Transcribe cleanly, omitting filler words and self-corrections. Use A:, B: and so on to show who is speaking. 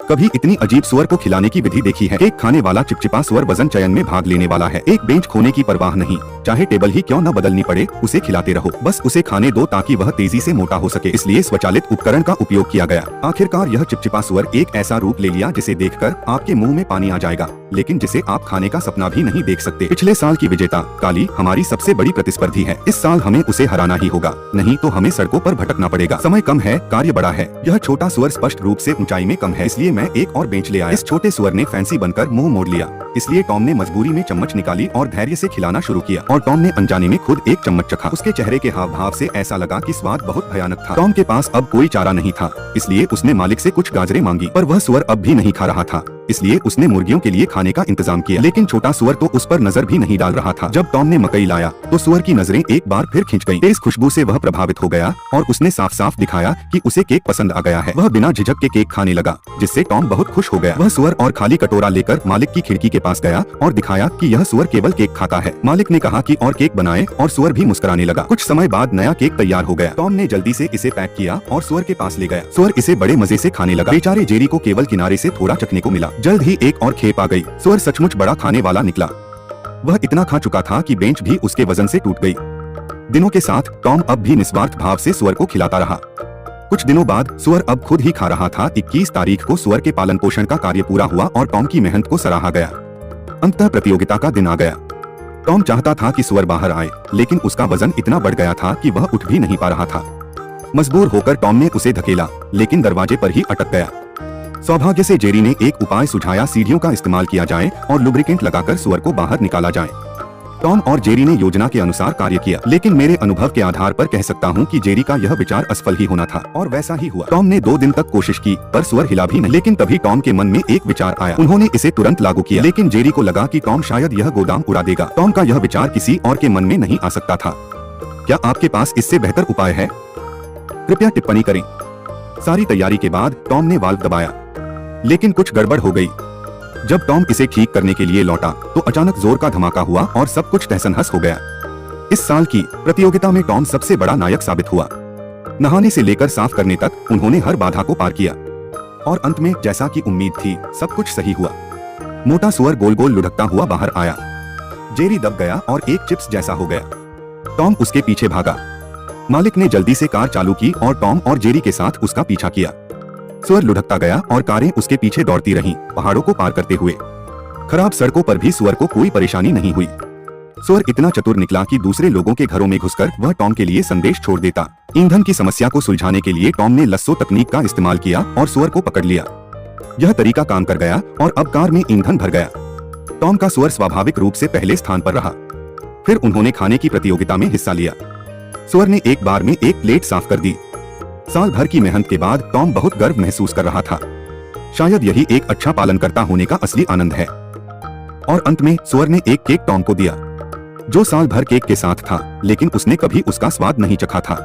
A: कभी इतनी अजीब सुअर को खिलाने की विधि देखी है? केक खाने वाला चिपचिपा सुअर वजन चयन में भाग लेने वाला है। एक बेंच खोने की परवाह नहीं, चाहे टेबल ही क्यों न बदलनी पड़े, उसे खिलाते रहो। बस उसे खाने दो ताकि वह तेजी से मोटा हो सके, इसलिए स्वचालित उपकरण का उपयोग किया गया। आखिरकार यह चिपचिपा सुअर एक ऐसा रूप ले लिया जिसे देखकर आपके मुंह में पानी आ जाएगा, लेकिन जिसे आप खाने का सपना भी नहीं देख सकते। पिछले साल की विजेता काली हमारी सबसे बड़ी प्रतिस्पर्धी है। इस साल हमें उसे हराना ही होगा, नहीं तो हमें सड़कों पर भटकना पड़ेगा। समय कम है, कार्य बड़ा है। यह छोटा सुअर स्पष्ट रूप से ऊंचाई में कम है, इसलिए मैं एक और बेंच ले आया। इस छोटे सुअर ने फैंसी बनकर मुंह मोड़ लिया, इसलिए टॉम ने मजबूरी में चम्मच निकाली और धैर्य से खिलाना शुरू किया। और टॉम ने अनजाने में खुद एक चम्मच चखा। उसके चेहरे के हाव भाव से ऐसा लगा कि स्वाद बहुत भयानक था। टॉम के पास अब कोई चारा नहीं था, इसलिए उसने मालिक से कुछ गाजरें मांगी, पर वह सुअर अब भी नहीं खा रहा था, इसलिए उसने मुर्गियों के लिए खाने का इंतजाम किया। लेकिन छोटा सुअर तो उस पर नजर भी नहीं डाल रहा था। जब टॉम ने मकई लाया तो सुअर की नजरें एक बार फिर खिंच गईं। तेज खुशबू से वह प्रभावित हो गया और उसने साफ साफ दिखाया कि उसे केक पसंद आ गया है। वह बिना झिझक के केक खाने लगा, जिससे टॉम बहुत खुश हो गया। वह सुअर और खाली कटोरा लेकर मालिक की खिड़की के पास गया और दिखाया कि यह सुअर केवल केक खाता है। मालिक ने कहा कि और केक बनाए और सुअर भी मुस्कुराने लगा। कुछ समय बाद नया केक तैयार हो गया। टॉम ने जल्दी से इसे पैक किया और सुअर के पास ले गया। सुअर इसे बड़े मजे से खाने लगा। बेचारे जेरी को केवल किनारे से थोड़ा चखने को मिला। जल्द ही एक और खेप आ गई। सुअर सचमुच बड़ा खाने वाला निकला। वह इतना खा चुका था कि बेंच भी उसके वजन से टूट गई। दिनों के साथ टॉम अब भी निस्वार्थ भाव से सुअर को खिलाता रहा। कुछ दिनों बाद सुअर अब खुद ही खा रहा था। 21 तारीख को सुअर के पालन पोषण का कार्य पूरा हुआ और टॉम की मेहनत को सराहा गया। अंततः प्रतियोगिता का दिन आ गया। टॉम चाहता था कि सुअर बाहर आए, लेकिन उसका वजन इतना बढ़ गया था कि वह उठ भी नहीं पा रहा था। मजबूर होकर टॉम ने उसे धकेला, लेकिन दरवाजे पर ही अटक गया। सौभाग्य से जेरी ने एक उपाय सुझाया, सीढ़ियों का इस्तेमाल किया जाए और लुब्रिकेंट लगाकर सुअर को बाहर निकाला जाए। टॉम और जेरी ने योजना के अनुसार कार्य किया, लेकिन मेरे अनुभव के आधार पर कह सकता हूँ कि जेरी का यह विचार असफल ही होना था, और वैसा ही हुआ। टॉम ने 2 दिन तक कोशिश की, पर सुअर हिला भी नहीं। लेकिन तभी टॉम के मन में एक विचार आया। उन्होंने इसे तुरंत लागू किया, लेकिन जेरी को लगा कि टॉम शायद यह गोदाम उड़ा देगा। टॉम का यह विचार किसी और के मन में नहीं आ सकता था। क्या आपके पास इससे बेहतर उपाय है? कृपया टिप्पणी करें। सारी तैयारी के बाद टॉम ने वाल्व दबाया, लेकिन कुछ गड़बड़ हो गई। जब टॉम इसे ठीक करने के लिए लौटा तो अचानक जोर का धमाका हुआ और सब कुछ तहस-नहस हो गया। इस साल की प्रतियोगिता में टॉम सबसे बड़ा नायक साबित हुआ। नहाने से लेकर साफ करने तक उन्होंने हर बाधा को पार किया, और अंत में जैसा कि उम्मीद थी, सब कुछ सही हुआ। मोटा सुअर गोल गोल लुढ़कता हुआ बाहर आया। जेरी दब गया और एक चिप्स जैसा हो गया। टॉम उसके पीछे भागा। मालिक ने जल्दी से कार चालू की और टॉम और जेरी के साथ उसका पीछा किया। सुअर लुढ़कता गया और कारें उसके पीछे दौड़ती रहीं, पहाड़ों को पार करते हुए। खराब सड़कों पर भी सुअर को कोई परेशानी नहीं हुई। सुअर इतना चतुर निकला कि दूसरे लोगों के घरों में घुसकर वह टॉम के लिए संदेश छोड़ देता। ईंधन की समस्या को सुलझाने के लिए टॉम ने लस्सो तकनीक का इस्तेमाल किया और सुअर को पकड़ लिया। यह तरीका काम कर गया और अब कार में ईंधन भर गया। टॉम का सुअर स्वाभाविक रूप से पहले स्थान पर रहा। फिर उन्होंने खाने की प्रतियोगिता में हिस्सा लिया। सुअर ने एक बार में एक प्लेट साफ कर दी। साल भर की मेहनत के बाद टॉम बहुत गर्व महसूस कर रहा था। शायद यही एक अच्छा पालनकर्ता होने का असली आनंद है। और अंत में सुअर ने एक केक टॉम को दिया, जो साल भर केक के साथ था, लेकिन उसने कभी उसका स्वाद नहीं चखा था।